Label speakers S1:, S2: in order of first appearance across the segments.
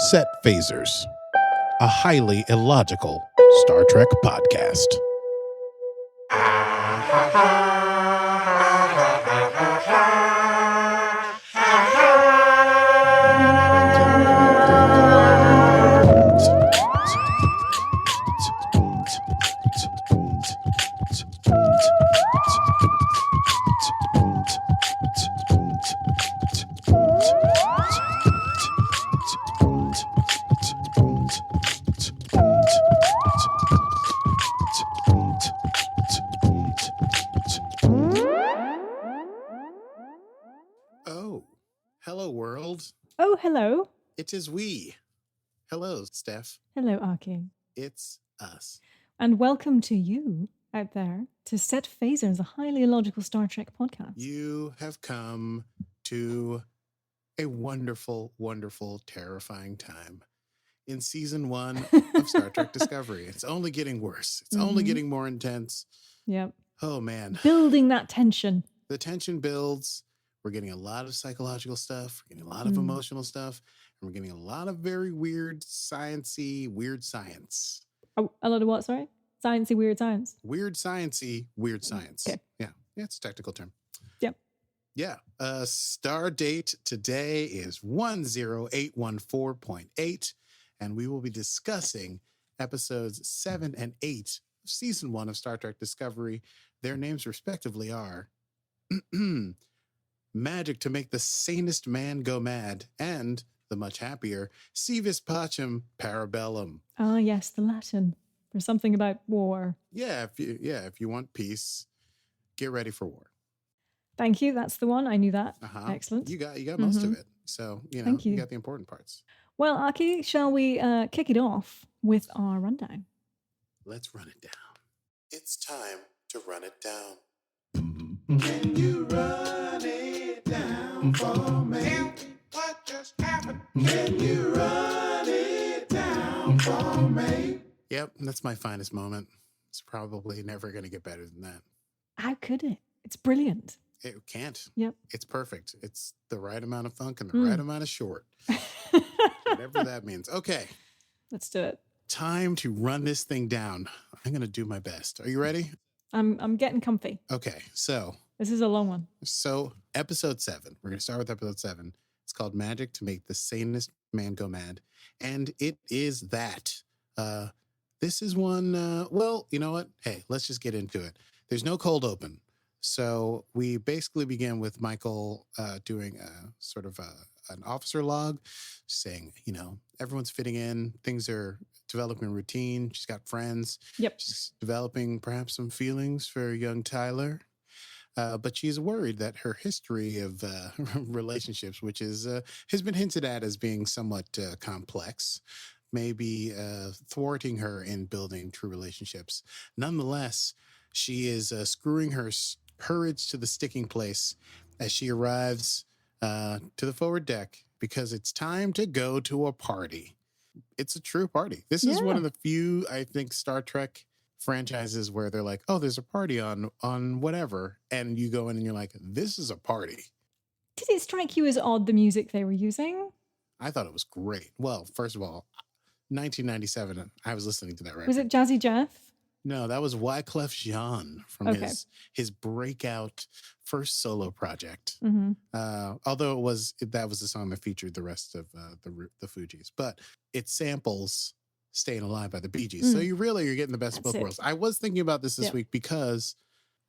S1: Set Phasers, a highly illogical Star Trek podcast. Oh, hello, world.
S2: Oh, hello.
S1: It is we. Hello, Steph.
S2: Hello, Aki.
S1: It's us.
S2: And welcome to you out there to Set Phasers, a highly illogical Star Trek podcast.
S1: You have come to a wonderful, wonderful, terrifying time in season 1 of Star Trek Discovery. It's only getting worse. It's only getting more intense.
S2: Yep.
S1: Oh, man.
S2: Building that tension.
S1: The tension builds. We're getting a lot of psychological stuff. We're getting a lot of emotional stuff. And we're getting a lot of very weird, sciencey, weird science.
S2: Oh, a lot of what, sorry? Sciencey, weird science.
S1: Weird sciencey, weird science.
S2: Okay.
S1: Yeah, it's a technical term.
S2: Yep.
S1: Yeah. Star date today is 10814.8. And we will be discussing episodes 7 and 8 of season 1 of Star Trek Discovery. Their names respectively are Magic to Make the Sanest Man Go Mad and the much happier Civis Pacem Parabellum.
S2: Ah, yes, the Latin for something about war.
S1: Yeah, if you want peace, get ready for war.
S2: Thank you. That's the one. I knew that. Excellent.
S1: You got most of it. So,
S2: Thank you.
S1: You got the important parts.
S2: Well, Aki, shall we kick it off with our rundown?
S1: Let's run it down. It's time to run it down. Can you run it down for me? Tell me what just happened. Can you run it down for me? Yep, that's my finest moment. It's probably never going to get better than that.
S2: How could it? It's brilliant.
S1: It can't.
S2: Yep.
S1: It's perfect. It's the right amount of funk and the right amount of short. Whatever that means. Okay.
S2: Let's do it.
S1: Time to run this thing down. I'm going to do my best. Are you ready?
S2: I'm getting comfy.
S1: Okay. So
S2: this is a long one.
S1: So episode 7. We're going to start with episode 7. It's called Magic to Make the Sanest Man Go Mad. And it is that. This is one, well, you know what? Hey, let's just get into it. There's no cold open. So we basically begin with Michael doing a sort of an officer log saying, everyone's fitting in. Things are developing routine. She's got friends.
S2: Yep.
S1: She's developing perhaps some feelings for young Tyler. But she's worried that her history of relationships, which has been hinted at as being somewhat complex, may be thwarting her in building true relationships. Nonetheless, she is screwing her courage to the sticking place as she arrives to the forward deck because it's time to go to a party. It's a true party. This is one of the few, I think, Star Trek franchises where they're like, oh, there's a party on whatever. And you go in and you're like, this is a party.
S2: Did it strike you as odd, the music they were using?
S1: I thought it was great. Well, first of all, 1997, I was listening to that record.
S2: Was it Jazzy Jeff?
S1: No, that was Wyclef Jean from his breakout first solo project. Although that was the song that featured the rest of the Fugees, but it samples "Staying Alive" by the Bee Gees. So you're getting the best of both worlds. I was thinking about this week because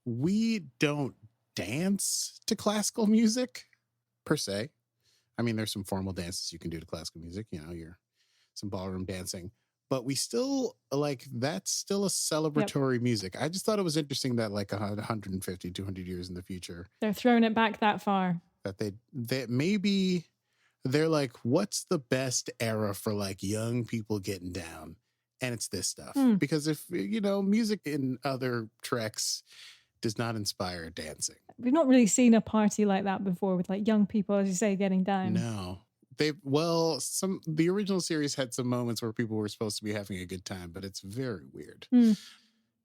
S1: we don't dance to classical music per se. I mean, there's some formal dances you can do to classical music. Some ballroom dancing. But we still, that's still a celebratory music. I just thought it was interesting that 150, 200 years in the future.
S2: They're throwing it back that far.
S1: That they maybe they're like, what's the best era for young people getting down? And it's this stuff. Because if, music in other Treks does not inspire dancing.
S2: We've not really seen a party like that before with young people, as you say, getting down.
S1: No. The original series had some moments where people were supposed to be having a good time, but it's very weird.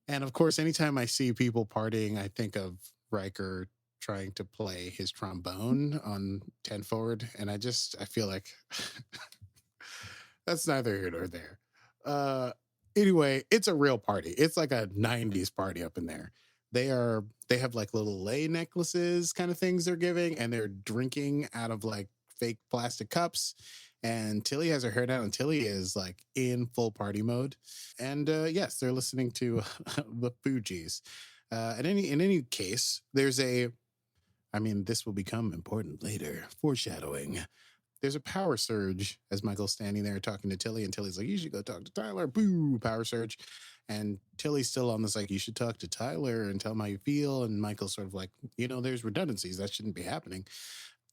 S1: And of course, anytime I see people partying, I think of Riker trying to play his trombone on 10 Forward. And I feel like That's neither here nor there. Anyway, it's a real party. It's like a 90s party up in there. They have like little lei necklaces kind of things they're giving, and they're drinking out of like fake plastic cups. And Tilly has her hair down, and Tilly is like in full party mode. And yes, they're listening to the Fugees. In any case, there's a, I mean, this will become important later. Foreshadowing. There's a power surge as Michael's standing there talking to Tilly, and Tilly's like, "You should go talk to Tyler." Boo! Power surge. And Tilly's still on this, like, "You should talk to Tyler and tell him how you feel." And Michael's sort of like, there's redundancies. That shouldn't be happening.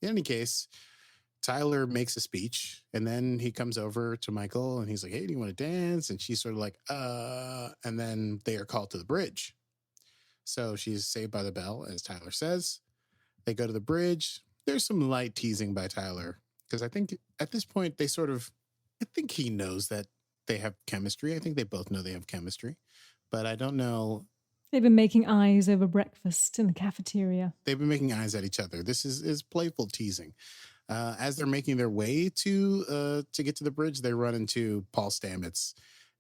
S1: In any case, Tyler makes a speech, and then he comes over to Michael and he's like, "Hey, do you want to dance?" And she's sort of like, and then they are called to the bridge. So she's saved by the bell, as Tyler says. They go to the bridge. There's some light teasing by Tyler, because I think at this point I think he knows that they have chemistry. I think they both know they have chemistry, but I don't know.
S2: They've been making eyes over breakfast in the cafeteria.
S1: They've been making eyes at each other. This is playful teasing. As they're making their way to get to the bridge, they run into Paul Stamets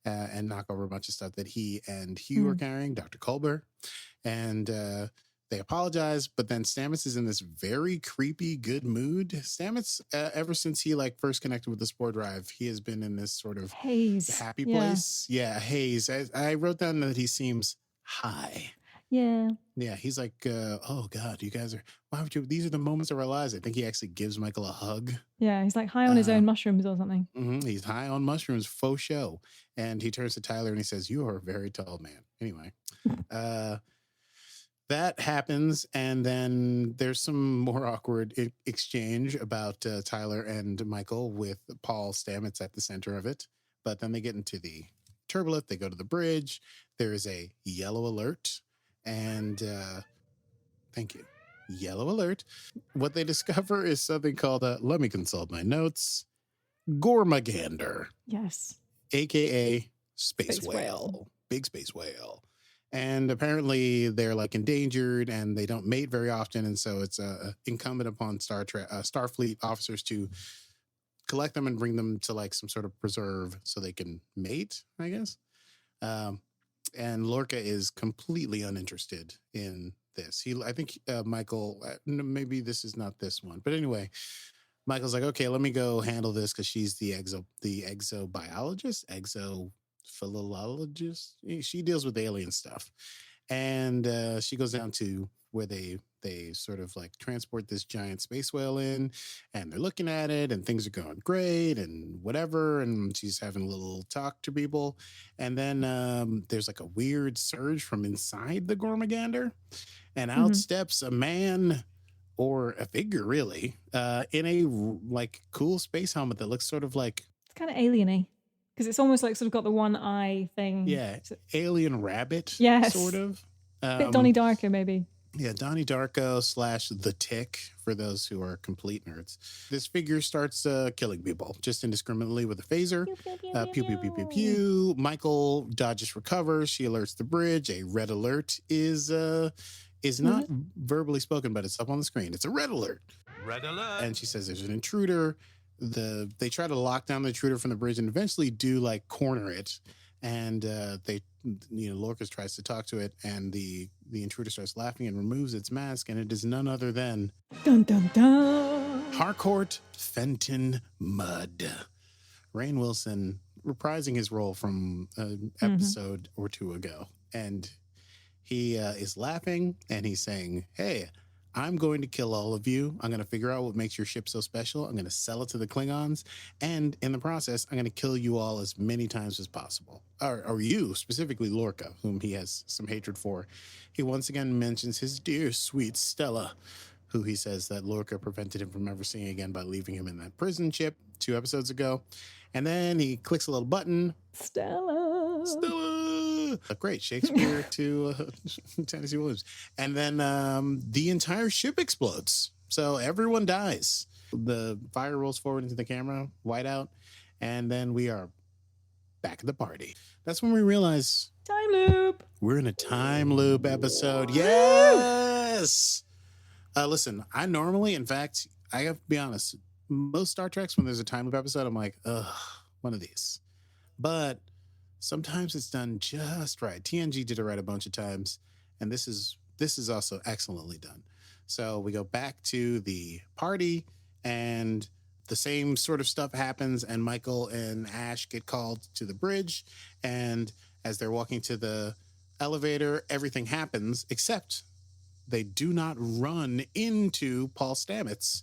S1: and knock over a bunch of stuff that he and Hugh are carrying, Dr. Culber. And they apologize, but then Stamets is in this very creepy good mood. Stamets, ever since he like first connected with the Spore Drive, he has been in this sort of
S2: haze,
S1: happy place. Yeah, haze. I wrote down that he seems high.
S2: Yeah.
S1: Yeah, he's like, "Oh God, you guys are, why would you, these are the moments of our lives." I think he actually gives Michael a hug.
S2: Yeah, he's like high on his own mushrooms or something.
S1: He's high on mushrooms, faux show. And he turns to Tyler and he says, "You are a very tall man." Anyway, that happens, and then there's some more awkward exchange about Tyler and Michael with Paul Stamets at the center of it. But then they get into the turbulent, they go to the bridge, there is a yellow alert, and thank you, yellow alert. What they discover is something called, let me consult my notes, Gormagander.
S2: Yes.
S1: AKA space whale. Big space whale. And apparently they're like endangered and they don't mate very often. And so it's incumbent upon Starfleet officers to collect them and bring them to like some sort of preserve so they can mate, I guess. And Lorca is completely uninterested in this. I think Michael, maybe this is not this one, but anyway, Michael's like, "Okay, let me go handle this," because she's the exobiologist, philologist. She deals with alien stuff, and she goes down to where they sort of like transport this giant space whale in, and they're looking at it, and things are going great and whatever, and she's having a little talk to people, and then there's like a weird surge from inside the Gormagander, and out steps a man, or a figure really, in a like cool space helmet that looks sort of like,
S2: it's kind of alien-y. Because it's almost like sort of got the one eye thing.
S1: Yeah, alien rabbit,
S2: yes.
S1: Sort of.
S2: Bit Donnie Darko, maybe.
S1: Yeah, Donnie Darko / The Tick, for those who are complete nerds. This figure starts killing people, just indiscriminately with a phaser.
S2: Pew, pew, pew,
S1: Pew, pew, pew, pew, pew. Michael dodges, recovers. She alerts the bridge. A red alert is not verbally spoken, but it's up on the screen. It's a red alert.
S3: Red alert.
S1: And she says there's an intruder. They try to lock down the intruder from the bridge and eventually do like corner it. And Lorca tries to talk to it, and the intruder starts laughing and removes its mask, and it is none other than
S2: dun dun dun
S1: Harcourt Fenton Mudd. Rainn Wilson reprising his role from an episode or two ago. And he is laughing and he's saying, "Hey, I'm going to kill all of you. I'm going to figure out what makes your ship so special. I'm going to sell it to the Klingons. And in the process, I'm going to kill you all as many times as possible." Or you, specifically Lorca, whom he has some hatred for. He once again mentions his dear, sweet Stella, who he says that Lorca prevented him from ever seeing again by leaving him in that prison ship 2 episodes ago. And then he clicks a little button.
S2: Stella.
S1: Great. Shakespeare to Tennessee Williams. And then the entire ship explodes. So everyone dies. The fire rolls forward into the camera, white out. And then we are back at the party. That's when we realize
S2: time loop.
S1: We're in a time loop episode. Yes. Listen, I normally, in fact, I have to be honest, most Star Treks, when there's a time loop episode, I'm like, ugh, one of these. But sometimes it's done just right. TNG did it right a bunch of times, and this is also excellently done. So we go back to the party, and the same sort of stuff happens, and Michael and Ash get called to the bridge, and as they're walking to the elevator, everything happens except they do not run into Paul Stamets.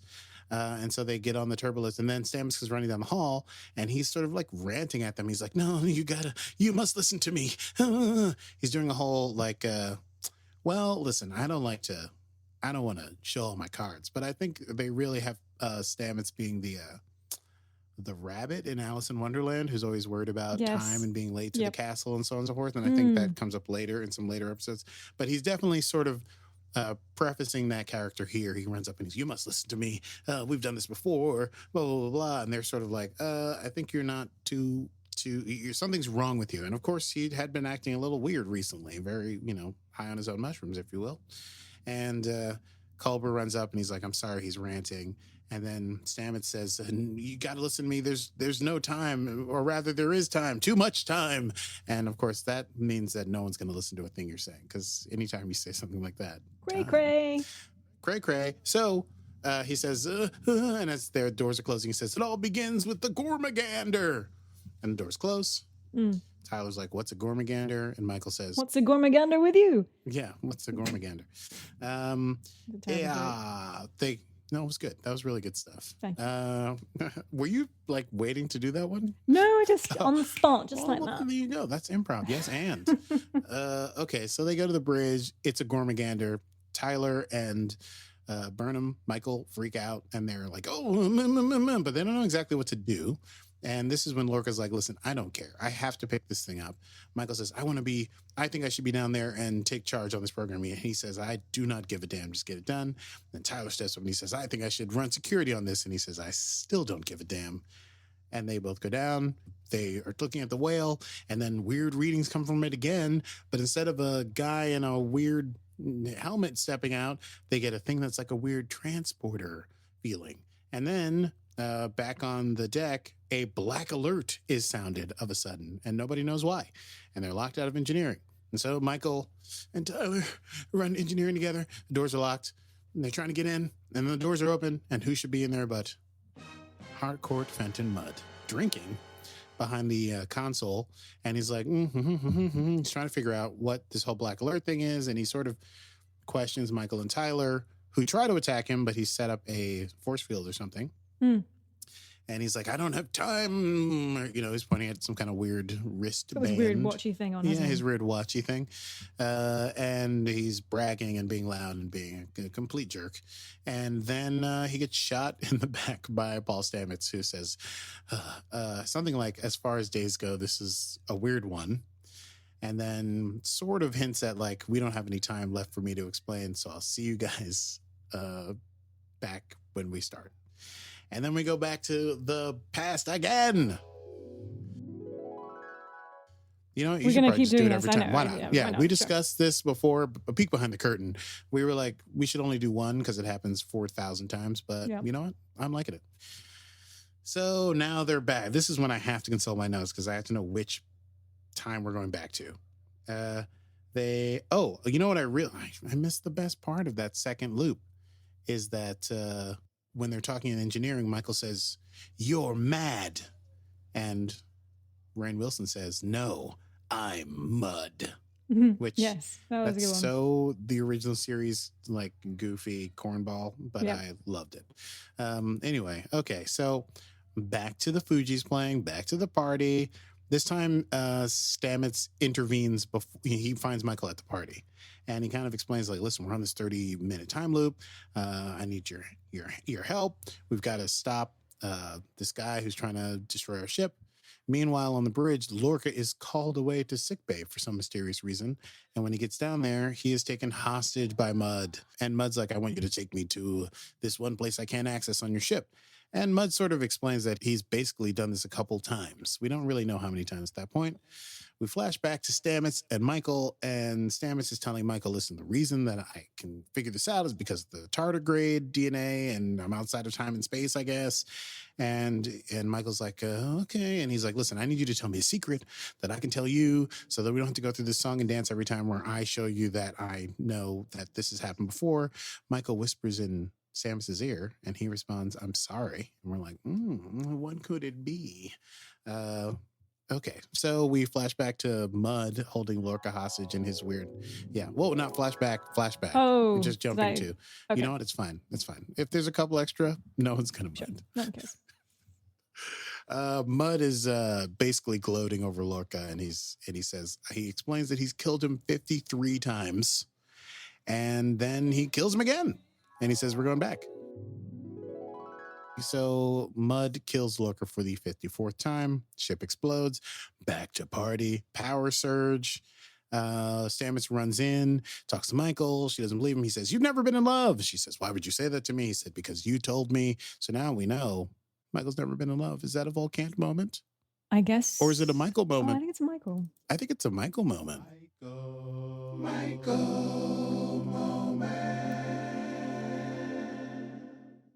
S1: And so they get on the turbolift, and then Stamets is running down the hall, and he's sort of like ranting at them. He's like, "No, you must listen to me." He's doing a whole like, well, listen, I don't want to show all my cards, but I think they really have Stamets being the rabbit in Alice in Wonderland who's always worried about time and being late to the castle and so on and so forth. And I think that comes up later in some later episodes. But he's definitely sort of prefacing that character here. He runs up and he's, "You must listen to me. We've done this before, blah, blah, blah, blah." And they're sort of like, "I think you're not something's wrong with you." And of course, he had been acting a little weird recently, very, high on his own mushrooms, if you will. And Culber runs up and he's like, "I'm sorry," he's ranting. And then Stamets says, "You got to listen to me. There's no time, or rather there is time, too much time." And of course, that means that no one's going to listen to a thing you're saying, because anytime you say something like that, cray. So he says, and as their doors are closing, he says, "It all begins with the Gormagander." And the doors close. Tyler's like, "What's a Gormagander?" And Michael says,
S2: "What's a Gormagander with you?"
S1: Yeah, what's a Gormagander? No, it was good. That was really good stuff. Were you like waiting to do that one?
S2: No, just on the spot, just like that.
S1: There you go. That's improv. Yes, and okay. So they go to the bridge. It's a Gormagander. Tyler and Burnham, Michael freak out, and they're like, "Oh," but they don't know exactly what to do. And this is when Lorca's like, "Listen, I don't care. I have to pick this thing up." Michael says, I think I should be down there and take charge on this program. And he says, "I do not give a damn. Just get it done." And Tyler steps up and he says, "I think I should run security on this." And he says, "I still don't give a damn." And they both go down. They are looking at the whale, and then weird readings come from it again. But instead of a guy in a weird helmet stepping out, they get a thing that's like a weird transporter feeling. And then back on the deck, a black alert is sounded of a sudden, and nobody knows why. And they're locked out of engineering. And so Michael and Tyler run engineering together. The doors are locked, and they're trying to get in, and the doors are open, and who should be in there but Harcourt Fenton Mudd, drinking behind the console. And he's like, he's trying to figure out what this whole black alert thing is, and he sort of questions Michael and Tyler, who try to attack him, but he's set up a force field or something. And he's like, "I don't have time." He's pointing at some kind of weird wristband.
S2: It was weird watchy thing on
S1: his weird watchy thing. And he's bragging and being loud and being a complete jerk. And then he gets shot in the back by Paul Stamets, who says something like, "As far as days go, this is a weird one." And then sort of hints at like, "We don't have any time left for me to explain, so I'll see you guys back when we start." And then we go back to the past again. You should probably just do it every time. Why not? Yeah, we discussed this before, a peek behind the curtain. We were like, we should only do one because it happens 4,000 times. But you know what? I'm liking it. So now they're back. This is when I have to consult my notes because I have to know which time we're going back to. You know what I realized? I missed the best part of that second loop is that when they're talking in engineering, Michael says, "You're mad." And Rainn Wilson says, "No, I'm Mudd." Which,
S2: yes, that was a good one.
S1: So the original series, like goofy cornball, but I loved it. Anyway, okay, so back to the Fugees playing, back to the party. This time, Stamets intervenes before he finds Michael at the party, and he kind of explains, like, "Listen, we're on this 30-minute time loop. I need your help. We've got to stop this guy who's trying to destroy our ship." Meanwhile, on the bridge, Lorca is called away to sickbay for some mysterious reason, and when he gets down there, he is taken hostage by Mudd. And Mudd's like, "I want you to take me to this one place I can't access on your ship." And Mud sort of explains that he's basically done this a couple times. We don't really know how many times at that point. We flash back to Stamets and Michael, and Stamets is telling Michael, listen, the reason that I can figure this out is because of the tardigrade DNA, and I'm outside of time and space, I guess. And Michael's like, okay. And he's like, listen, I need you to tell me a secret that I can tell you so that we don't have to go through this song and dance every time where I show you that I know that this has happened before. Michael whispers in Stamets' ear, and he responds, I'm sorry. And we're like, what could it be? Okay, so we flash back to Mud holding Lorca hostage in his weird, not flashback.
S2: Oh,
S1: We just jump into.
S2: Okay.
S1: You know what? It's fine. If there's a couple extra, no one's gonna mind.
S2: No one cares.
S1: Mud is basically gloating over Lorca, and he explains that he's killed him 53 times, and then he kills him again, and he says, "We're going back." So Mud kills Lorca for the 54th time. Ship explodes. Back to party. Power surge. Stamets runs in, talks to Michael. She doesn't believe him. He says, "You've never been in love." She says, "Why would you say that to me?" He said, "Because you told me." So now we know Michael's never been in love. Is that a Volcant moment?
S2: I guess.
S1: Or is it a Michael moment?
S2: I think it's a Michael.
S1: I think it's a Michael moment. Michael moment.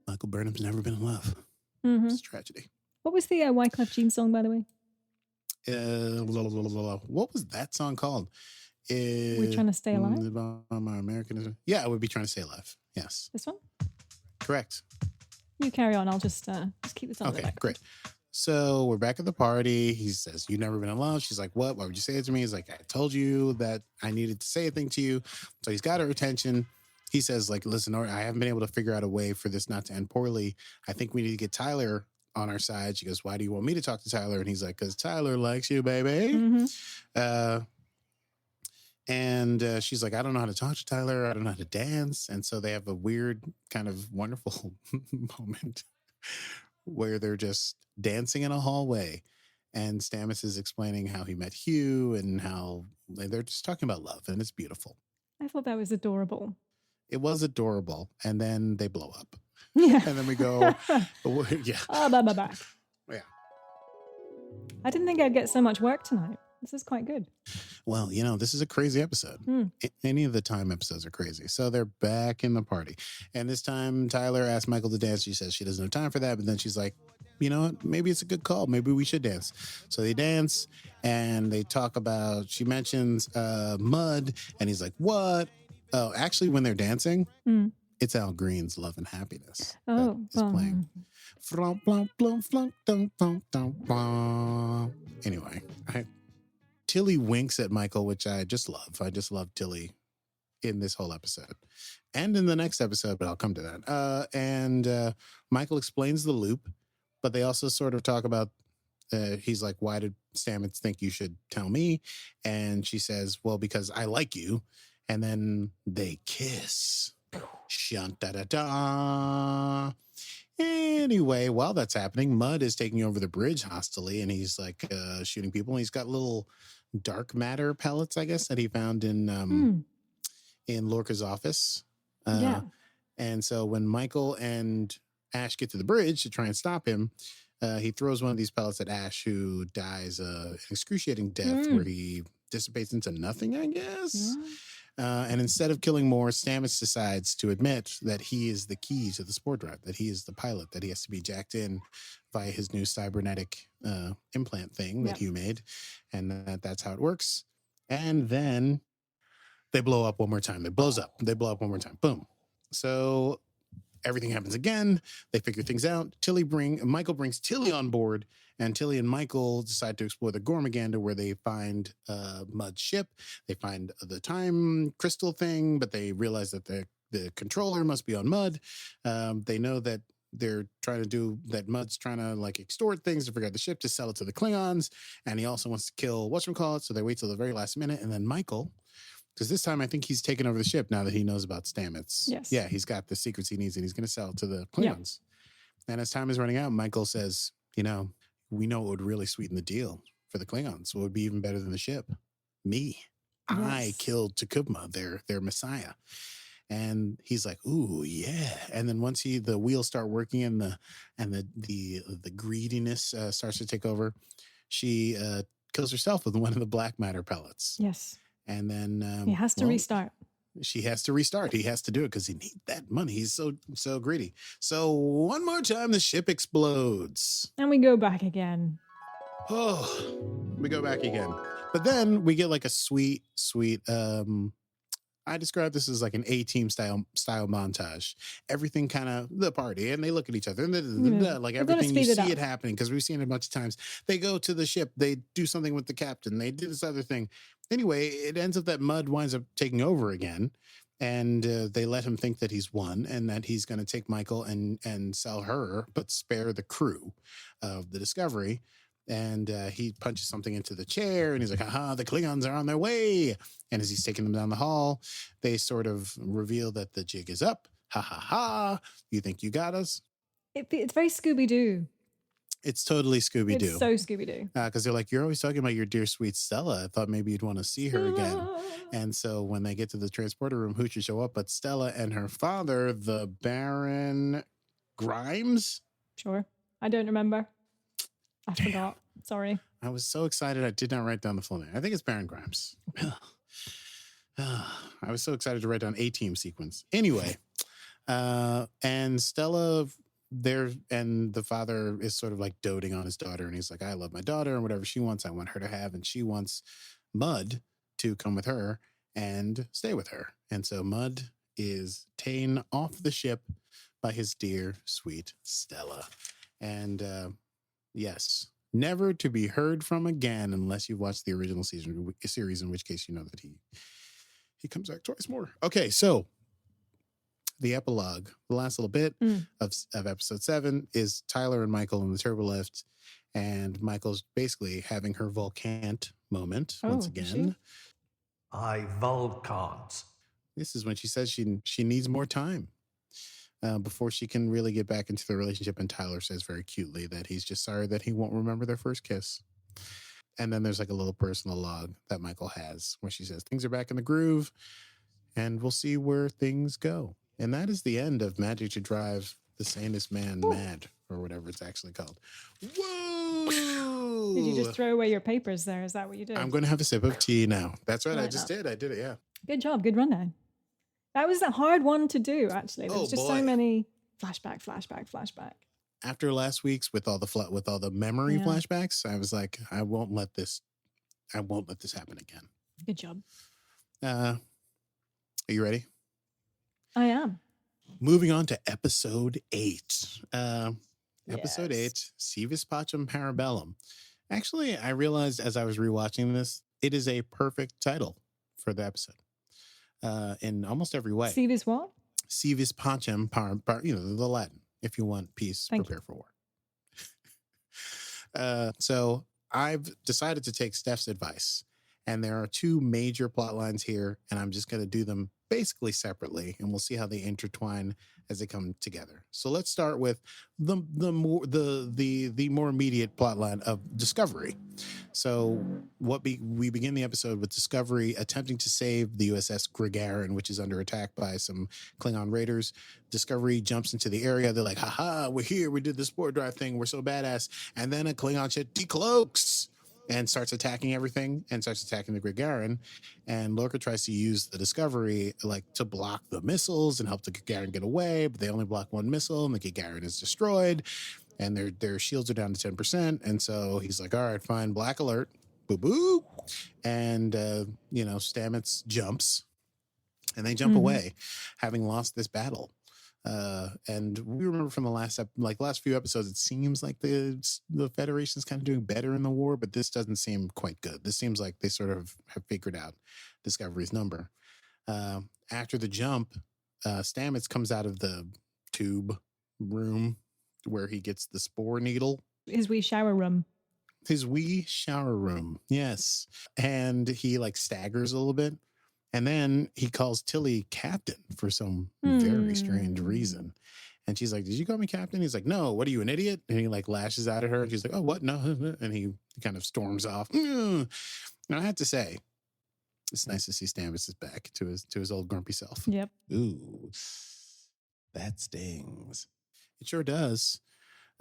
S1: Michael Burnham's never been in love.
S2: Mm-hmm.
S1: It's a tragedy.
S2: What was the Wyclef Jean song, by the way?
S1: What was that song called?
S2: We're Trying to Stay Alive?
S1: My Americanism. Yeah, I would be Trying to Stay Alive. Yes.
S2: This one?
S1: Correct.
S2: You carry on. I'll just keep this on.
S1: Okay, great. So we're back at the party. He says, "You've never been in love." She's like, "What? Why would you say it to me?" He's like, "I told you that I needed to say a thing to you." So he's got her attention. He says, like, "Listen, I haven't been able to figure out a way for this not to end poorly. I think we need to get Tyler on our side." She goes, "Why do you want me to talk to Tyler?" And he's like, "Because Tyler likes you, baby."
S2: Mm-hmm.
S1: And she's like, "I don't know how to talk to Tyler. I don't know how to dance." And so they have a weird kind of wonderful moment where they're just dancing in a hallway. And Stamets is explaining how he met Hugh and how they're just talking about love. And it's beautiful.
S2: I thought that was adorable.
S1: It was adorable. And then they blow up.
S2: Yeah.
S1: And then we go, yeah.
S2: Oh, my back.
S1: Yeah.
S2: I didn't think I'd get so much work tonight. This is quite good.
S1: Well, this is a crazy episode. Any of the time episodes are crazy. So they're back in the party. And this time Tyler asked Michael to dance. She says she doesn't have time for that. But then she's like, you know what? Maybe it's a good call. Maybe we should dance. So they dance and they talk about, she mentions Mud. And he's like, what? Oh, actually, when they're dancing, it's Al Green's Love and Happiness.
S2: Oh,
S1: that is playing. Anyway, Tilly winks at Michael, which I just love. I just love Tilly in this whole episode and in the next episode, but I'll come to that. And Michael explains the loop, but they also sort of talk about, he's like, why did Stamets think you should tell me? And she says, well, because I like you. And then they kiss. Shun-da-da-da. Anyway, while that's happening, Mud is taking over the bridge hostily, and he's like shooting people. And he's got little dark matter pellets, I guess, that he found in Lorca's office.
S2: Yeah.
S1: And so when Michael and Ash get to the bridge to try and stop him, he throws one of these pellets at Ash, who dies an excruciating death where he dissipates into nothing, I guess.
S2: Yeah.
S1: And instead of killing more, Stamets decides to admit that he is the key to the spore drive, that he is the pilot, that he has to be jacked in via his new cybernetic implant thing that Hugh made, and that's how it works. And then they blow up one more time. They blow up one more time. Boom. So everything happens again. They figure things out. Michael brings Tilly on board, and Tilly and Michael decide to explore the Gormagander, where they find Mud's ship. They find the time crystal thing, but they realize that the controller must be on Mud. They know that they're trying to do that. Mud's trying to like extort things to figure out the ship to sell it to the Klingons, and he also wants to kill whatchamacallit. So they wait till the very last minute, and then Michael, because this time I think he's taken over the ship now that he knows about Stamets.
S2: Yes.
S1: Yeah, he's got the secrets he needs, and he's going to sell it to the Klingons. And as time is running out, Michael says, we know what would really sweeten the deal for the Klingons. What would be even better than the ship? Me. Yes. I killed Takubma, their messiah. And he's like, "Ooh, yeah!" And then once the wheels start working and the greediness starts to take over, she kills herself with one of the black matter pellets.
S2: Yes.
S1: And then
S2: He has to restart.
S1: She has to restart. He has to do it because he needs that money. He's so greedy. So one more time, the ship explodes.
S2: And we go back again.
S1: Oh, we go back again. But then we get like a sweet, I describe this as like an A-team style montage. Everything kind of the party, and they look at each other, and like everything you see it happening because we've seen it a bunch of times. They go to the ship, they do something with the captain, they do this other thing. Anyway, it ends up that Mud winds up taking over again, and they let him think that he's won and that he's going to take Michael and sell her, but spare the crew of the Discovery. And he punches something into the chair and he's like, haha, the Klingons are on their way. And as he's taking them down the hall, they sort of reveal that the jig is up. Ha ha ha. You think you got us?
S2: It's very Scooby-Doo.
S1: It's totally Scooby-Doo.
S2: It's so Scooby-Doo.
S1: Because they're like, you're always talking about your dear sweet Stella. I thought maybe you'd want to see her again. And so when they get to the transporter room, who should show up but Stella and her father, the Baron Grimes?
S2: Sure. I don't remember. I forgot. Sorry.
S1: I was so excited I did not write down the full name. I think it's Baron Grimes. I was so excited to write down A-team sequence. Anyway, and Stella there, and the father is sort of like doting on his daughter, and he's like, I love my daughter, and whatever she wants, I want her to have, and she wants Mud to come with her and stay with her. And so Mud is taken off the ship by his dear, sweet Stella. And yes, never to be heard from again unless you watched the original series, in which case you know that he comes back twice more. Okay, so the epilogue, the last little bit of episode 7 is Tyler and Michael in the turbolift, and Michael's basically having her volcant moment once again.
S3: I volcant.
S1: This is when she says she needs more time before she can really get back into the relationship. And Tyler says very cutely that he's just sorry that he won't remember their first kiss. And then there's like a little personal log that Michael has where she says things are back in the groove and we'll see where things go. And that is the end of Magic to Drive the Sanest Man Mad, or whatever it's actually called. Whoa!
S2: Did you just throw away your papers there? Is that what you did?
S1: I'm going to have a sip of tea now. That's right. I just did. I did it. Yeah.
S2: Good job. Good rundown. That was a hard one to do, actually. There's just so many flashback.
S1: After last week's with all the memory flashbacks, I was like, I won't let this happen again.
S2: Good job.
S1: Are you ready?
S2: I am.
S1: Moving on to episode 8. Episode 8, Civis Pacem Parabellum. Actually, I realized as I was rewatching this, it is a perfect title for the episode. In almost every way.
S2: Civis what?
S1: Civis Pacem, the Latin. If you want peace, prepare for war. So I've decided to take Steph's advice. And there are 2 major plot lines here, and I'm just going to do them basically separately, and we'll see how they intertwine as they come together. So let's start with the more immediate plot line of Discovery. So we begin the episode with Discovery attempting to save the USS Gagarin, which is under attack by some Klingon raiders. Discovery jumps into the area. They're like, haha, we're here. We did the spore drive thing. We're so badass. And then a Klingon ship decloaks and starts attacking everything and starts attacking the Gagarin. And Lorca tries to use the Discovery to block the missiles and help the Gagarin get away, but they only block one missile and the Gagarin is destroyed and their shields are down to 10%. And so he's like, all right, fine, black alert, boo boo. And, Stamets jumps and they jump away, having lost this battle. And we remember from the last few episodes, it seems like the Federation's kind of doing better in the war, but this doesn't seem quite good. This seems like they sort of have figured out Discovery's number. After the jump, Stamets comes out of the tube room where he gets the spore needle.
S2: His wee shower room.
S1: Yes. And he staggers a little bit. And then he calls Tilly captain for some very strange reason. And she's like, did you call me captain? He's like, no, what are you, an idiot? And he lashes out at her. And she's like, oh, what? No. And he kind of storms off. And I have to say, It's nice to see Stamets is back to his old grumpy self.
S2: Yep.
S1: Ooh, that stings. It sure does.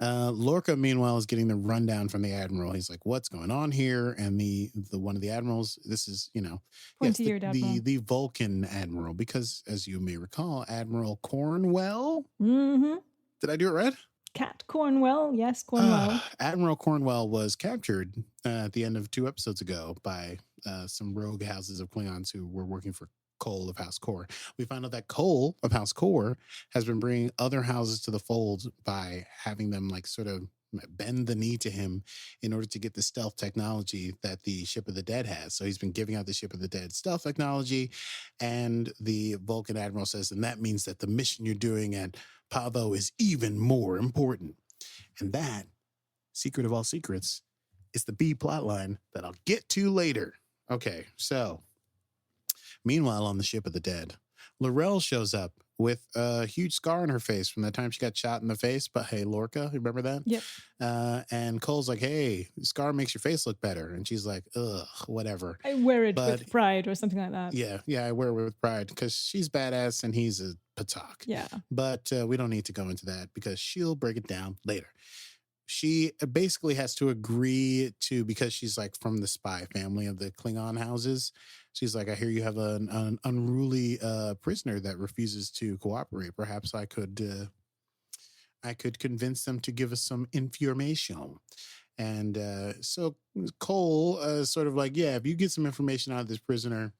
S1: Lorca, meanwhile, is getting the rundown from the admiral. He's like, "What's going on here?" And the one of the admirals, this is
S2: Pointy-eared admiral.
S1: the Vulcan admiral, because as you may recall, Admiral Cornwell.
S2: Mm-hmm.
S1: Did I do it right?
S2: Cat Cornwell. Yes, Cornwell.
S1: Admiral Cornwell was captured at the end of 2 episodes ago by some rogue houses of Klingons who were working for Cole of House Core. We found out that Cole of House Core has been bringing other houses to the fold by having them like sort of bend the knee to him in order to get the stealth technology that the Ship of the Dead has. So he's been giving out the Ship of the Dead stealth technology, and the Vulcan admiral says, and that means that the mission you're doing at Pavo is even more important. And that, secret of all secrets, is the B plotline that I'll get to later. Okay, so meanwhile, on the Ship of the Dead, L'Rell shows up with a huge scar on her face from the time she got shot in the face by Lorca. Remember that?
S2: Yep.
S1: And Cole's like, "Hey, the scar makes your face look better." And she's like, "Ugh, whatever."
S2: I wear it with pride or something like that.
S1: Yeah, I wear it with pride because she's badass and he's a patak.
S2: Yeah.
S1: But we don't need to go into that because she'll break it down later. She basically has to agree to, because she's like from the spy family of the Klingon houses. She's like, "I hear you have an unruly prisoner that refuses to cooperate. Perhaps I could convince them to give us some information." And so Cole sort of like, "Yeah, if you get some information out of this prisoner,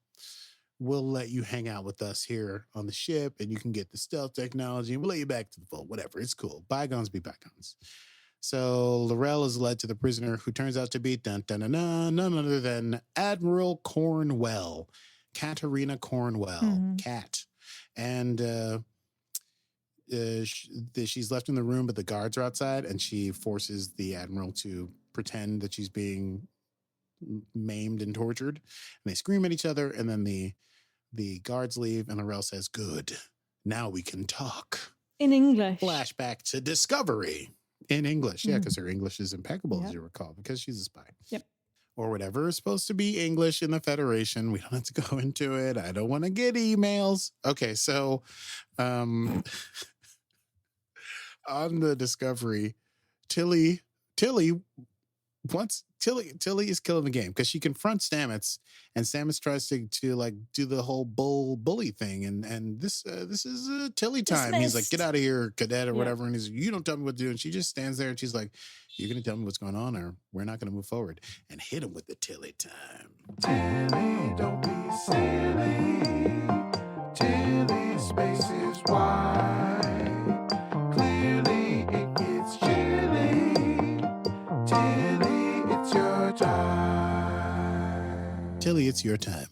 S1: we'll let you hang out with us here on the ship and you can get the stealth technology and we'll let you back to the fold. Whatever, it's cool. Bygones be bygones." So L'Rell is led to the prisoner, who turns out to be none other than Admiral Cornwell, Katarina Cornwell, Cat. And she's left in the room, but the guards are outside, and she forces the admiral to pretend that she's being maimed and tortured. And they scream at each other, and then the guards leave, and L'Rell says, "Good, now we can talk."
S2: In English.
S1: Flashback to Discovery. In English, yeah, because her English is impeccable, as you recall, because she's a spy.
S2: Yep.
S1: Or whatever is supposed to be English in the Federation. We don't have to go into it. I don't want to get emails. Okay, so on the Discovery, Tilly is killing the game because she confronts Stamets, and Stamets tries to like do the whole bully thing, and this is Tilly time.
S2: Dismissed.
S1: He's like, "Get out of here, cadet," or whatever, and he's like, "You don't tell me what to do," and she just stands there and she's like, "You're gonna tell me what's going on, or we're not gonna move forward," and hit him with the Tilly time.
S4: Tilly, don't be silly. Tilly, space is wide. Clearly it gets chilly. Tilly, it's your time.
S1: Tilly, it's your time.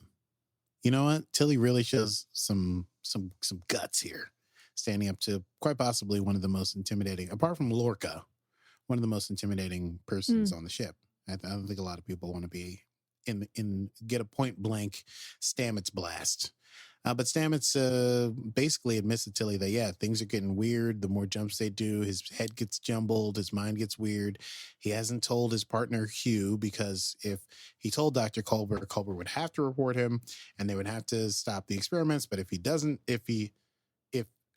S1: You know what? Tilly really shows some guts here, standing up to quite possibly one of the most intimidating, apart from Lorca, one of the most intimidating persons on the ship. I don't think a lot of people want to be get a point blank Stamets blast. But Stamets basically admits to Tilly that, yeah, things are getting weird. The more jumps they do, his head gets jumbled, his mind gets weird. He hasn't told his partner Hugh, because if he told Dr. Culber would have to report him and they would have to stop the experiments. But if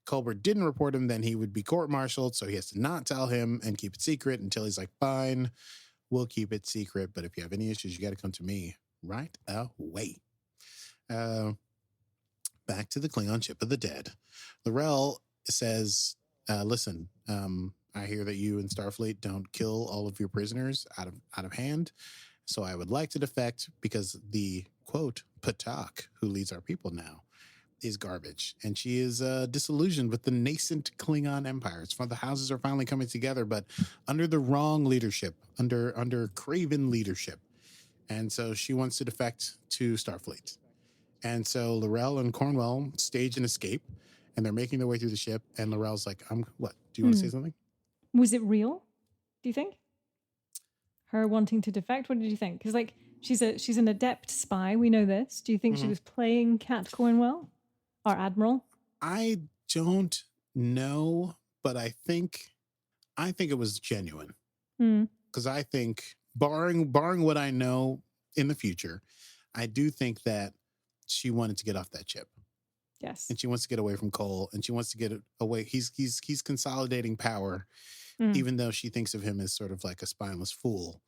S1: Culber didn't report him, then he would be court-martialed. So he has to not tell him and keep it secret until he's like, "Fine, we'll keep it secret. But if you have any issues, you got to come to me right away." Back to the Klingon Ship of the Dead. L'Rell says, "Listen, I hear that you and Starfleet don't kill all of your prisoners out of hand. So I would like to defect because the, quote, Patak, who leads our people now, is garbage." And she is disillusioned with the nascent Klingon empire. The houses are finally coming together, but under the wrong leadership, under Craven leadership. And so she wants to defect to Starfleet. And so L'Rell and Cornwell stage an escape, and they're making their way through the ship. And L'Rell's like, what? Do you want to say something?
S2: Was it real, do you think? Her wanting to defect? What did you think? Because like she's an adept spy. We know this. Do you think she was playing Cat Cornwell, our admiral?
S1: I don't know, but I think it was genuine. Because I think, barring what I know in the future, I do think that she wanted to get off that ship.
S2: Yes.
S1: And she wants to get away from Cole, and she wants to get away. He's consolidating power, even though she thinks of him as sort of like a spineless fool.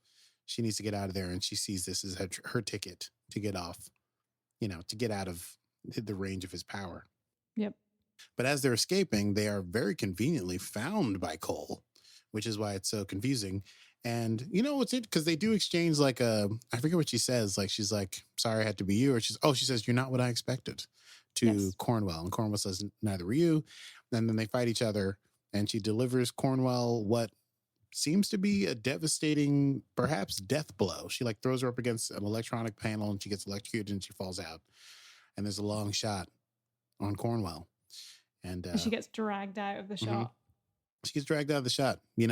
S1: She needs to get out of there, and she sees this as her ticket to get off, to get out of the range of his power.
S2: Yep.
S1: But as they're escaping, they are very conveniently found by Cole, which is why it's so confusing. And what's it? Because they do exchange like I forget what she says. Like she's like, "Sorry, I had to be you," or she says, "You're not what I expected." To Cornwell, and Cornwell says, "Neither were you." And then they fight each other, and she delivers Cornwell what seems to be a devastating, perhaps death blow. She like throws her up against an electronic panel, and she gets electrocuted, and she falls out. And there's a long shot on Cornwell, and
S2: she gets dragged out of the shot.
S1: She gets dragged out of the shot. We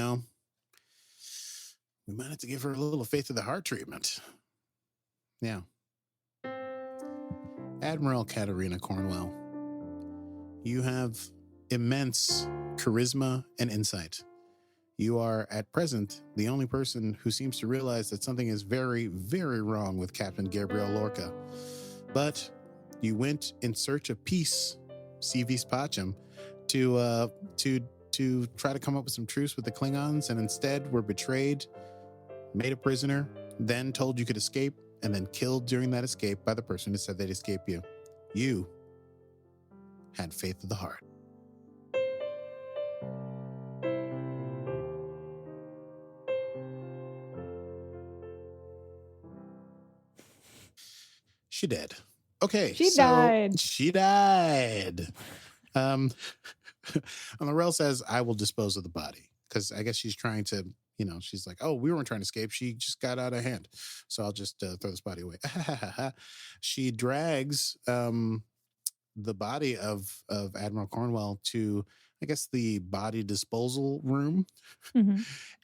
S1: might have to give her a little faith of the heart treatment. Yeah. Admiral Katarina Cornwell, you have immense charisma and insight. You are, at present, the only person who seems to realize that something is very, very wrong with Captain Gabriel Lorca. But you went in search of peace, CV's Pacem, to try to come up with some truce with the Klingons, and instead were betrayed, made a prisoner, then told you could escape, and then killed during that escape by the person who said they'd escape you. You had faith of the heart. She did. Okay.
S2: She died.
S1: She died. Laurel says, "I will dispose of the body." Because I guess she's trying to, she's like, "Oh, we weren't trying to escape. She just got out of hand. So I'll just throw this body away." She drags the body of Admiral Cornwell to, I guess, the body disposal room.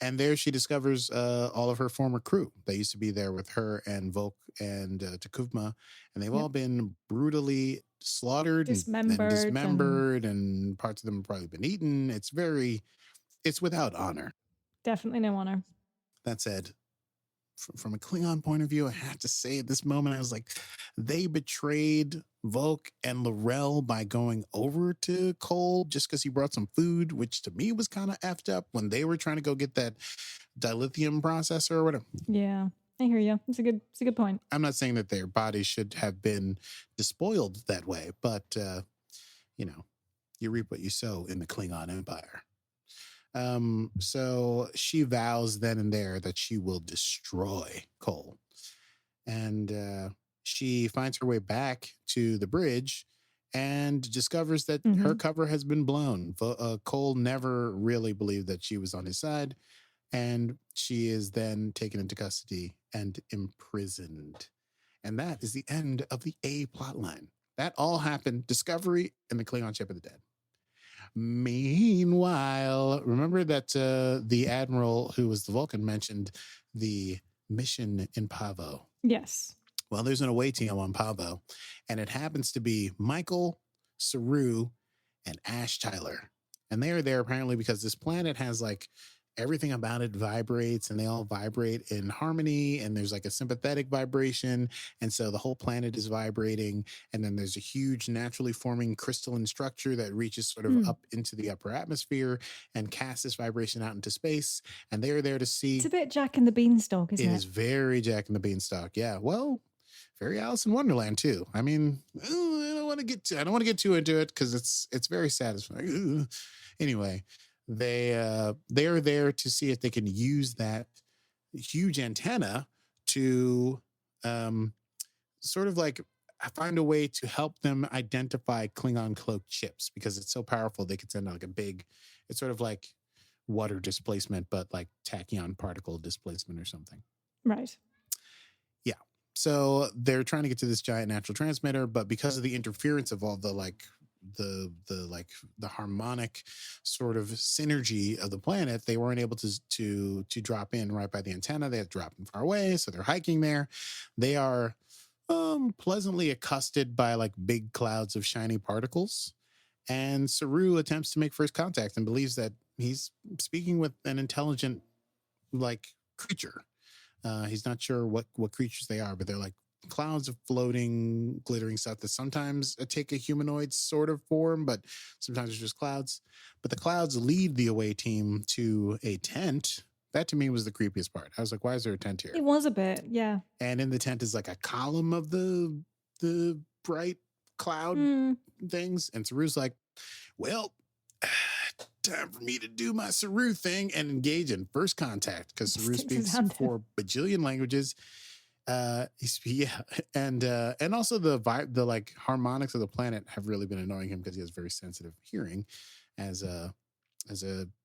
S1: And there she discovers all of her former crew. They used to be there with her and Volk and Takuvma, and they've all been brutally slaughtered, dismembered, and parts of them have probably been eaten. It's without honor.
S2: Definitely no honor.
S1: That said, from a Klingon point of view, I have to say at this moment, I was like, they betrayed Volk and Laurel by going over to Cole just because he brought some food, which to me was kind of effed up when they were trying to go get that dilithium processor or whatever.
S2: Yeah, I hear you. It's a good point.
S1: I'm not saying that their bodies should have been despoiled that way, but you reap what you sow in the Klingon Empire. So she vows then and there that she will destroy Cole. And she finds her way back to the bridge and discovers that her cover has been blown. Cole never really believed that she was on his side, and she is then taken into custody and imprisoned. And that is the end of the A plotline. That all happened, Discovery and the Klingon Ship of the Dead. Meanwhile, remember that the Admiral who was the Vulcan mentioned the mission in Pavo.
S2: Yes.
S1: Well, there's an away team on Pavo, and it happens to be Michael, Saru, and Ash Tyler. And they are there apparently because this planet has like everything about it vibrates, and they all vibrate in harmony, and there's like a sympathetic vibration, and so the whole planet is vibrating, and then there's a huge naturally forming crystalline structure that reaches sort of up into the upper atmosphere and casts this vibration out into space, and they're there to see.
S2: It's a bit Jack and the Beanstalk, isn't it?
S1: It is very Jack and the Beanstalk. Yeah, well, very Alice in Wonderland too. I mean, I don't want to get too into it because it's very satisfying. Anyway, they are there to see if they can use that huge antenna to sort of like find a way to help them identify Klingon cloaked ships, because it's so powerful they could send out like a big, it's sort of like water displacement, but like tachyon particle displacement or something.
S2: Right.
S1: Yeah. So they're trying to get to this giant natural transmitter, but because of the interference of all the the harmonic sort of synergy of the planet, they weren't able to drop in right by the antenna. They had to drop in far away, so they're hiking there. They are pleasantly accosted by like big clouds of shiny particles, and Saru attempts to make first contact and believes that he's speaking with an intelligent like creature. He's not sure what creatures they are, but they're like clouds of floating, glittering stuff that sometimes take a humanoid sort of form, but sometimes it's just clouds. But the clouds lead the away team to a tent. That to me was the creepiest part. I was like, why is there a tent here?
S2: It was a bit, yeah.
S1: And in the tent is like a column of the bright cloud things. And Saru's like, well, time for me to do my Saru thing and engage in first contact, because Saru
S2: Sticks his
S1: speaks
S2: hand out.
S1: 4 bajillion languages. And also the like harmonics of the planet have really been annoying him because he has very sensitive hearing. As a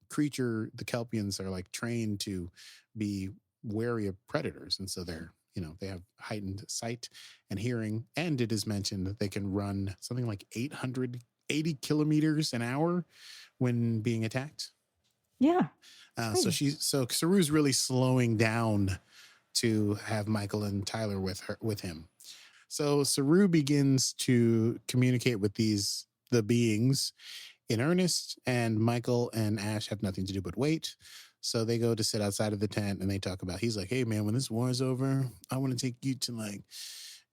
S1: creature, the Kelpians are like trained to be wary of predators, and so they're, they have heightened sight and hearing. And it is mentioned that they can run something like 880 kilometers an hour when being attacked.
S2: Yeah.
S1: So Saru's really slowing down to have Michael and Tyler with him. So Saru begins to communicate with the beings in earnest, and Michael and Ash have nothing to do but wait. So they go to sit outside of the tent and they talk about, he's like, hey man, when this war is over, I want to take you to like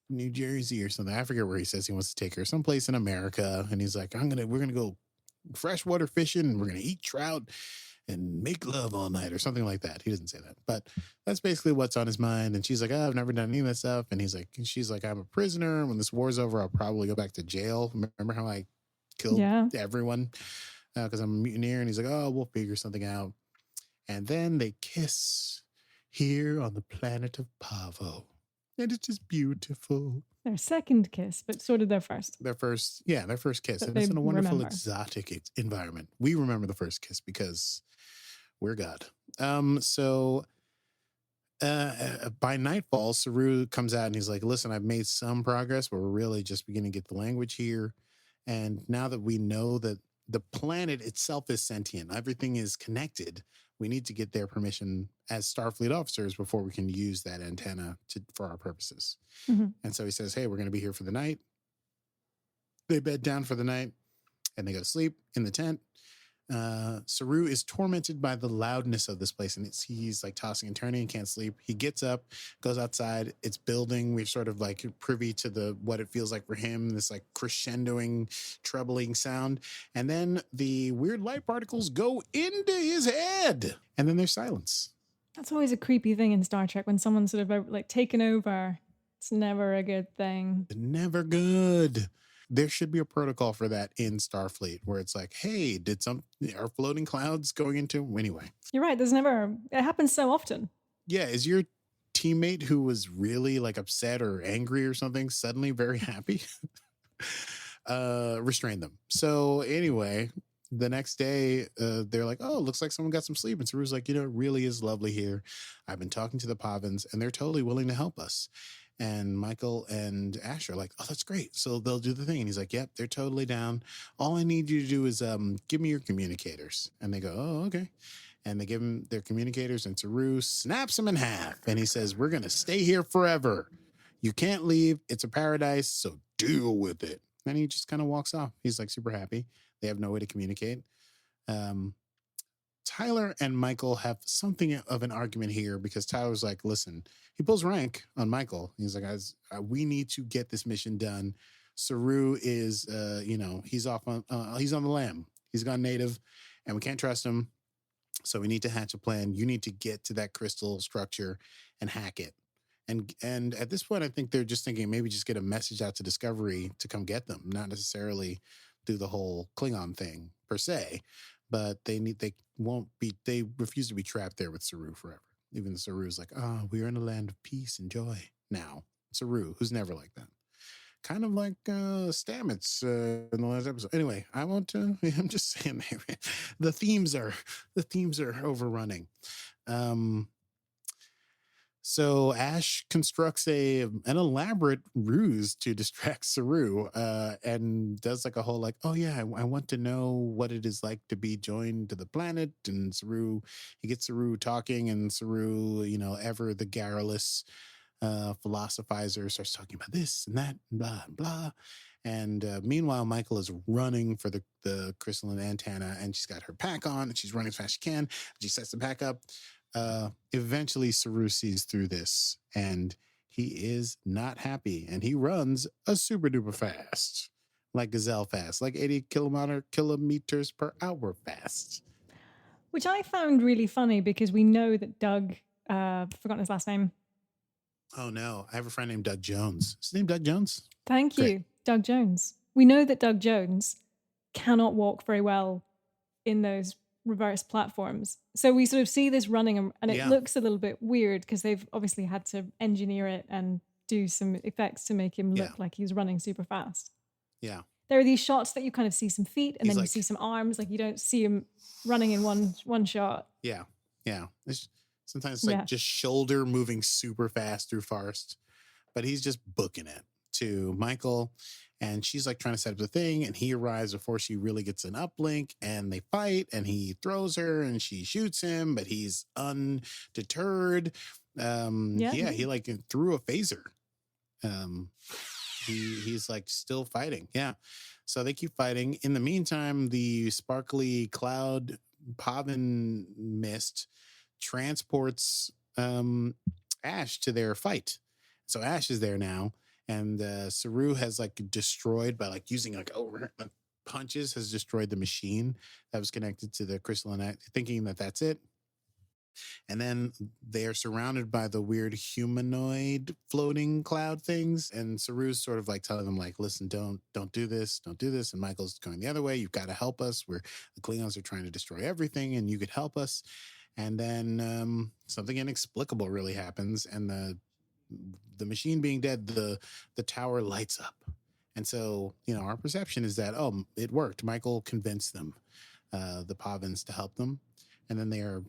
S1: New Jersey or something. I forget where he says he wants to take her, someplace in America. And he's like, we're going to go freshwater fishing and we're going to eat trout and make love all night or something like that. He doesn't say that, but that's basically what's on his mind. And she's like, oh, I've never done any of that stuff. And she's like, I'm a prisoner. When this war's over, I'll probably go back to jail. Remember how I killed everyone because I'm a mutineer? And he's like, oh, we'll figure something out. And then they kiss here on the planet of Pavo. And it's just beautiful.
S2: Their second kiss, but so did their first.
S1: Their first kiss.
S2: That
S1: And it's in a wonderful
S2: remember.
S1: exotic environment. We remember the first kiss because we're God. So by nightfall, Saru comes out and he's like, listen, I've made some progress, but we're really just beginning to get the language here. And now that we know that the planet itself is sentient, everything is connected, we need to get their permission as Starfleet officers before we can use that antenna for our purposes.
S2: Mm-hmm.
S1: And so he says, hey, we're going to be here for the night. They bed down for the night and they go to sleep in the tent. Saru is tormented by the loudness of this place, and he's like tossing and turning and can't sleep. He gets up, goes outside. It's building. We're sort of like privy to what it feels like for him, this like crescendoing, trebling sound. And then the weird light particles go into his head, and then there's silence.
S2: That's always a creepy thing in Star Trek when someone's sort of like taken over. It's never a good thing.
S1: Never good. There should be a protocol for that in Starfleet where it's like, hey, are floating clouds going into, anyway.
S2: You're right. It happens so often.
S1: Yeah. Is your teammate who was really like upset or angry or something suddenly very happy? Restrain them. So anyway, the next day, they're like, oh, looks like someone got some sleep. And Saru's like, it really is lovely here. I've been talking to the Pavans and they're totally willing to help us. And Michael and Ash are like, oh, that's great. So they'll do the thing. And he's like, yep, they're totally down. All I need you to do is give me your communicators. And they go, oh, okay. And they give him their communicators, and Saru snaps them in half. And he says, we're going to stay here forever. You can't leave. It's a paradise. So deal with it. And he just kind of walks off. He's like super happy. They have no way to communicate. Tyler and Michael have something of an argument here because Tyler's like, listen, he pulls rank on Michael. He's like, we need to get this mission done. Saru is, he's on the lam. He's gone native and we can't trust him. So we need to hatch a plan. You need to get to that crystal structure and hack it. And at this point, I think they're just thinking maybe just get a message out to Discovery to come get them, not necessarily do the whole Klingon thing per se. But they refuse to be trapped there with Saru forever. Even Saru's like, oh, we're in a land of peace and joy now. Saru, who's never like that. Kind of like Stamets in the last episode. Anyway, I'm just saying the themes are overrunning. So Ash constructs an elaborate ruse to distract Saru and does like a whole like, oh yeah, I want to know what it is like to be joined to the planet. And he gets Saru talking, and Saru, ever the garrulous philosophizer, starts talking about this and that and blah and blah. And meanwhile, Michael is running for the crystalline antenna, and she's got her pack on and she's running as fast as she can. She sets the pack up. Eventually Saru sees through this and He is not happy, and he runs a super duper fast, like gazelle fast, like 80 kilometers per hour fast.
S2: Which I found really funny because we know that Doug, forgotten his last name.
S1: Oh no, I have a friend named Doug Jones. Is his name Doug Jones?
S2: Thank
S1: Great.
S2: you, Doug Jones. We know that Doug Jones cannot walk very well in those reverse platforms. So we sort of see this running and it
S1: Yeah.
S2: looks a little bit weird because they've obviously had to engineer it and do some effects to make him look
S1: Yeah.
S2: like he's running super fast.
S1: Yeah.
S2: There are these shots that you kind of see some feet and
S1: He's
S2: then you
S1: like-
S2: see some arms, like you don't see him running in one shot.
S1: Yeah. Yeah. Sometimes it's like
S2: Yeah.
S1: just shoulder moving super fast through forest, but he's just booking it to Michael. And she's like trying to set up the thing, and he arrives before she really gets an uplink, and they fight, and he throws her, and she shoots him, but he's undeterred. He like threw a phaser. He's like still fighting. Yeah. So they keep fighting. In the meantime, the sparkly cloud Pavin mist transports Ash to their fight. So Ash is there now, and Saru has like destroyed by like using like punches, has destroyed the machine that was connected to the crystalline, thinking that that's it. And then they are surrounded by the weird humanoid floating cloud things. And Saru's sort of like telling them, like, listen, don't do this, don't do this. And Michael's going the other way. You've got to help us. The Klingons are trying to destroy everything, and you could help us. And then something inexplicable really happens, and the machine being dead, the tower lights up. And so, our perception is that, it worked. Michael convinced them, the Pavins, to help them. And then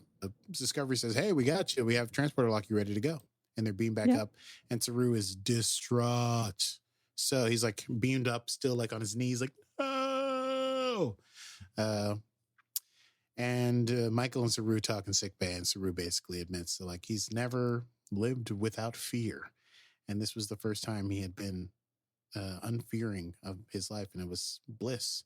S1: Discovery says, hey, we got you. We have transporter lock you ready to go. And they're beamed back up. And Saru is distraught. So he's like beamed up, still like on his knees, like, oh. And Michael and Saru talk in sickbay, and Saru basically admits that like he's never lived without fear. And this was the first time he had been unfearing of his life, and it was bliss.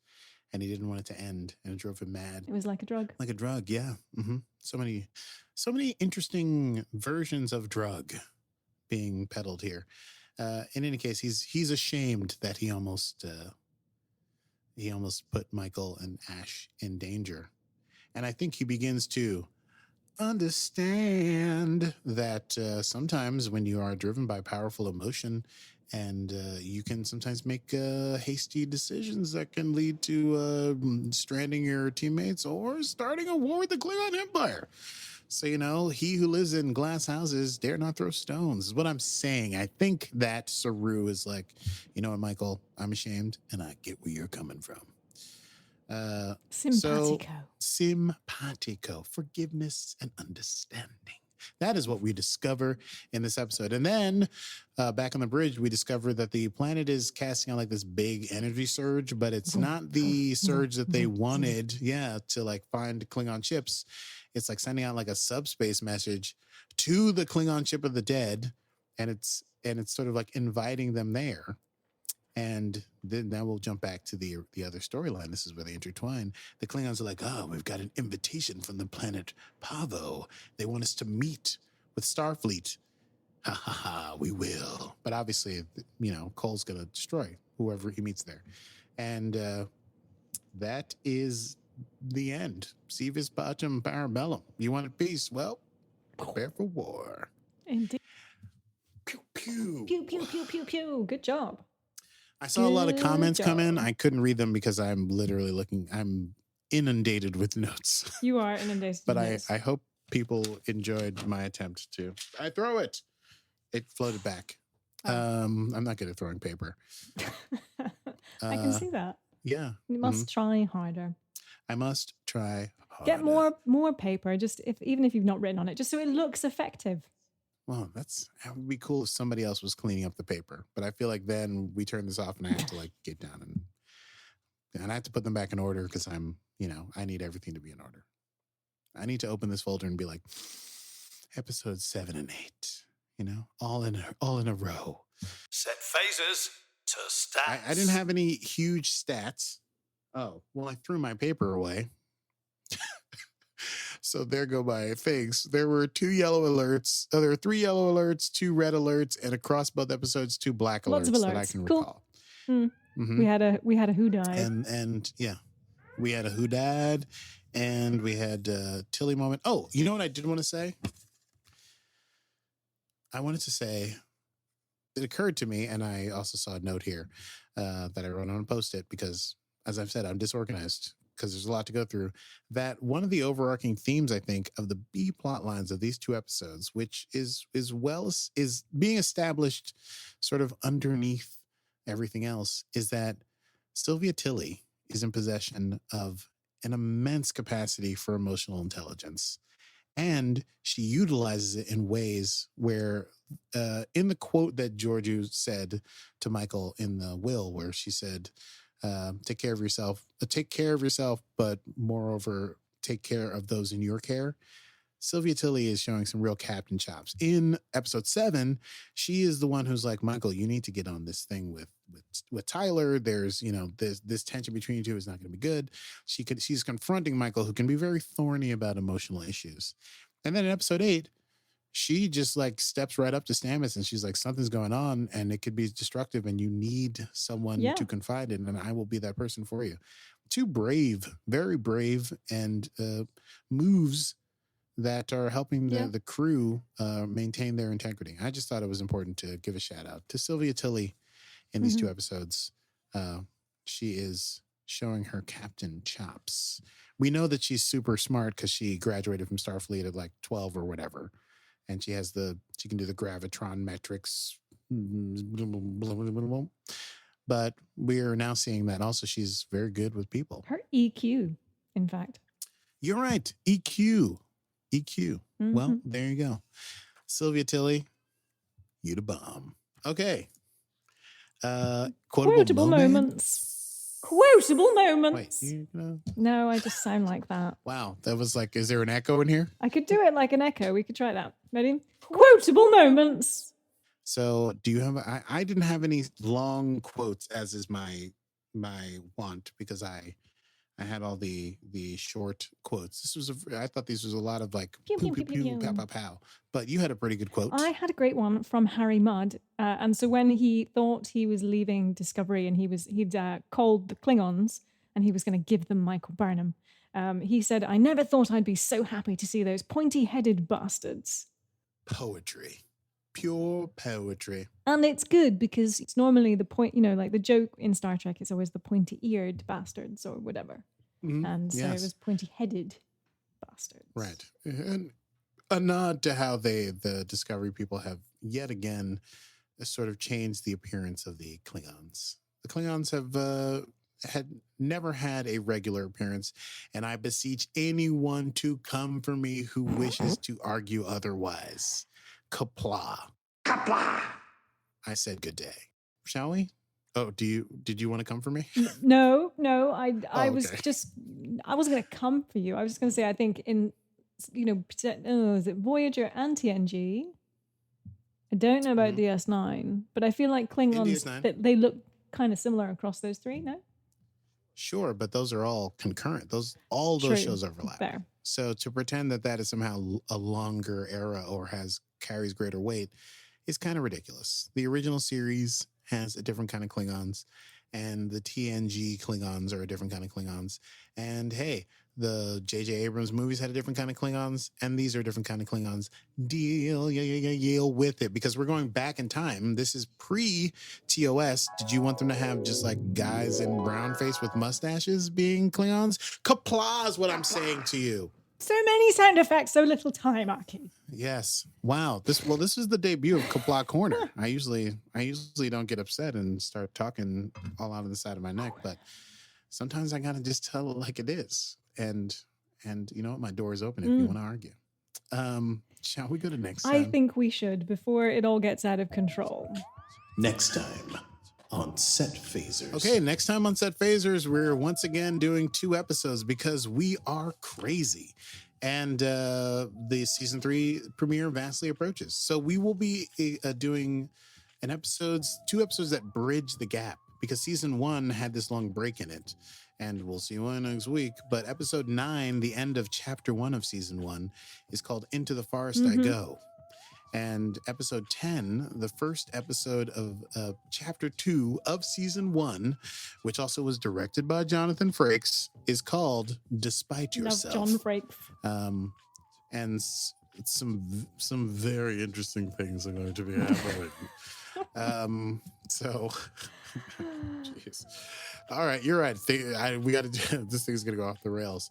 S1: And he didn't want it to end, and it drove him mad.
S2: It was like a drug.
S1: Like a drug, yeah. Mm-hmm. So many interesting versions of drug being peddled here. In any case, he's ashamed that he almost put Michael and Ash in danger, and I think he begins to understand that sometimes when you are driven by powerful emotion, and you can sometimes make hasty decisions that can lead to stranding your teammates or starting a war with the Klingon Empire. So, he who lives in glass houses dare not throw stones is what I'm saying. I think that Saru is like, you know what, Michael, I'm ashamed, and I get where you're coming from. Simpatico, forgiveness and understanding. That is what we discover in this episode. And then back on the bridge, we discover that the planet is casting out like this big energy surge, but it's not the surge that they wanted. Yeah. To like find Klingon ships. It's like sending out like a subspace message to the Klingon ship of the dead. And it's sort of like inviting them there. And then now we'll jump back to the other storyline. This is where they intertwine. The Klingons are like, we've got an invitation from the planet Pavo. They want us to meet with Starfleet. Ha ha ha, we will. But obviously, Cole's going to destroy whoever he meets there. And that is the end. Si vis pacem parabellum. You wanted peace? Well, prepare for war.
S2: Indeed.
S1: Pew, pew.
S2: Pew, pew, pew, pew, pew. Good job.
S1: I saw a lot of comments come in.
S2: job.
S1: I couldn't read them because I'm literally I'm inundated with notes.
S2: You are inundated.
S1: But I hope people enjoyed my attempt to. I throw it. It floated back. I'm not good at throwing paper.
S2: I can see that.
S1: Yeah.
S2: You must try harder.
S1: I must try harder.
S2: Get more paper, just even if you've not written on it, just so it looks effective.
S1: Well, that would be cool if somebody else was cleaning up the paper. But I feel like then we turn this off and I have to like get down and I have to put them back in order because I need everything to be in order. I need to open this folder and be like, episodes 7 and 8, all in a row.
S3: Set phasers to stats.
S1: I didn't have any huge stats. Oh, well, I threw my paper away. So there go my things. There were 2 yellow alerts. There were 3 yellow alerts, 2 red alerts, and across both episodes, 2 black alerts,
S2: Lots of
S1: that I
S2: alerts.
S1: can
S2: Cool.
S1: recall.
S2: We had a who died.
S1: And yeah, we had a who died, and we had Tilly moment. Oh, you know what I did want to say? I wanted to say, it occurred to me, and I also saw a note here that I wrote on and posted because, as I've said, I'm disorganized because there's a lot to go through. That one of the overarching themes, I think, of the B plot lines of these 2 episodes, which is being established sort of underneath everything else, is that Sylvia Tilly is in possession of an immense capacity for emotional intelligence. And she utilizes it in ways where, in the quote that Georgiou said to Michael in the will, where she said, take care of yourself, but moreover, take care of those in your care. Sylvia Tilly is showing some real captain chops. In episode 7, she is the one who's like, Michael, you need to get on this thing with Tyler. There's, this tension between you two is not going to be good. She's confronting Michael, who can be very thorny about emotional issues. And then in episode 8, she just like steps right up to Sanest and she's like, something's going on and it could be destructive and you need someone to confide in, and I will be that person for you. 2 brave, very brave, and moves that are helping the crew maintain their integrity. I just thought it was important to give a shout out to Sylvia Tilly in these 2 episodes. She is showing her captain chops. We know that she's super smart because she graduated from Starfleet at like 12 or whatever. And she can do the gravitron metrics. But we're now seeing that also she's very good with people.
S2: Her EQ, in fact.
S1: You're right. EQ. Well, there you go. Sylvia Tilly, you the bomb. Okay. Quotable moments.
S2: Quotable moments.
S1: Wait,
S2: No, I just sound like that.
S1: Wow, that was like, is there an echo in here?
S2: I could do it like an echo. We could try that. Ready? Quotable moments.
S1: So do you have, I didn't have any long quotes as is my want, because I had all the short quotes. I thought this was a lot of like
S2: pew,
S1: pew,
S2: pew,
S1: pew,
S2: pew,
S1: pew,
S2: pew.
S1: pow, pow, pow. But you had a pretty good quote.
S2: I had a great one from Harry Mudd. And so when he thought he was leaving Discovery and he'd called the Klingons and he was going to give them Michael Burnham, he said, "I never thought I'd be so happy to see those pointy-headed bastards."
S1: Poetry. Pure poetry.
S2: And it's good because it's normally the point, like the joke in Star Trek is always the pointy-eared bastards or whatever.
S1: Mm-hmm.
S2: And so it was pointy-headed bastards.
S1: Right. And a nod to how the Discovery people have yet again sort of changed the appearance of the Klingons. The Klingons had never had a regular appearance, and I beseech anyone to come for me who wishes to argue otherwise. Kapla.
S4: Kapla!
S1: I said good day. Shall we? Oh, did you want to come for me?
S2: No, I was
S1: okay.
S2: I wasn't going to come for you. I was just going to say, I think in, is it Voyager and TNG? I don't know about DS9, but I feel like Klingons, that they look kind of similar across those 3, no?
S1: Sure, but those are all concurrent. All those shows overlap.
S2: Fair.
S1: So to pretend that is somehow a longer era or carries greater weight is kind of ridiculous. The original series has a different kind of Klingons, and the TNG Klingons are a different kind of Klingons. And hey, the J.J. Abrams movies had a different kind of Klingons, and these are a different kind of Klingons. Deal with it, because we're going back in time. This is pre-TOS. Did you want them to have just like guys in brown face with mustaches being Klingons? Kapla is what I'm saying to you.
S2: So many sound effects, so little time, Aki.
S1: Yes. Wow. This is the debut of Kapla Corner. I usually don't get upset and start talking all out of the side of my neck, but sometimes I gotta just tell it like it is. And you know what? My door is open if you want to argue. Shall we go to next time?
S2: I think we should, before it all gets out of control.
S3: Next time on Set Phasers.
S1: Okay, next time on Set Phasers, we're once again doing 2 episodes because we are crazy. And the season 3 premiere vastly approaches. So we will be doing 2 episodes that bridge the gap, because season 1 had this long break in it. And we'll see you next week. But episode 9, the end of chapter 1 of season 1, is called Into the Forest I Go. And episode 10, the first episode of chapter 2 of season 1, which also was directed by Jonathan Frakes, is called Despite Yourself.
S2: Love John Frakes.
S1: And some very interesting things are going to be happening. Jeez. All right, you're right. We got to do this. Thing's going to go off the rails.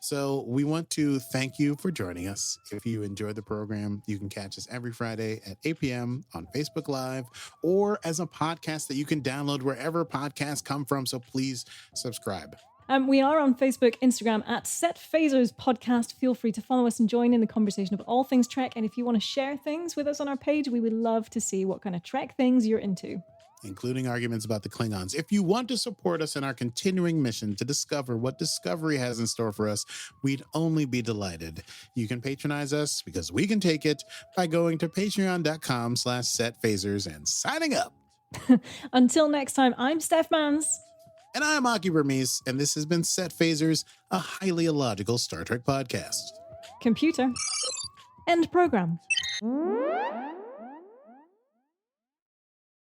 S1: So we want to thank you for joining us. If you enjoyed the program, you can catch us every Friday at 8 p.m. on Facebook Live or as a podcast that you can download wherever podcasts come from. So please subscribe.
S2: We are on Facebook, Instagram at Set Phasers Podcast. Feel free to follow us and join in the conversation of all things Trek. And if you want to share things with us on our page, we would love to see what kind of Trek things you're into,
S1: including arguments about the Klingons. If you want to support us in our continuing mission to discover what Discovery has in store for us, we'd only be delighted. You can patronize us because we can take it by going to patreon.com/setphasers and signing up.
S2: Until next time, I'm Steph Mans.
S1: And I'm Aki Burmese, and this has been Set Phasers, a highly illogical Star Trek podcast.
S2: Computer. End program.